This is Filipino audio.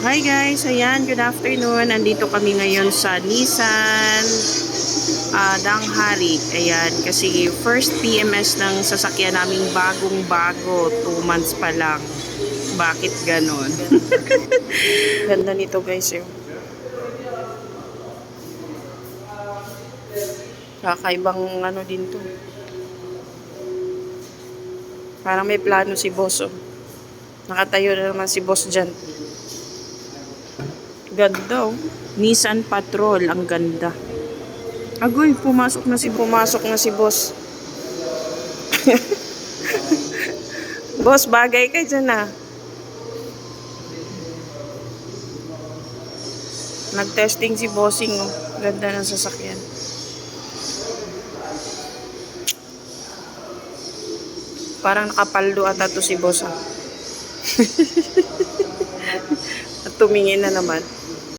Hi guys, ayan, good afternoon. Nandito kami ngayon sa Nissan Danghari. Ayan, kasi first PMS ng sasakyan naming bagong-bago, 2 months pa lang. Bakit ganon? Ganda nito guys eh. Kakaibang ano din to. Parang may plano si boss oh. Nakatayo na naman si boss dyan. Ganda oh. Nissan Patrol, ang ganda. Agoy, pumasok na si boss. Boss, bagay ka dyan ah. Nag-testing si bossing oh. Ganda ng sasakyan. Parang nakapaldo ata to si boss ah. At tumingin na naman.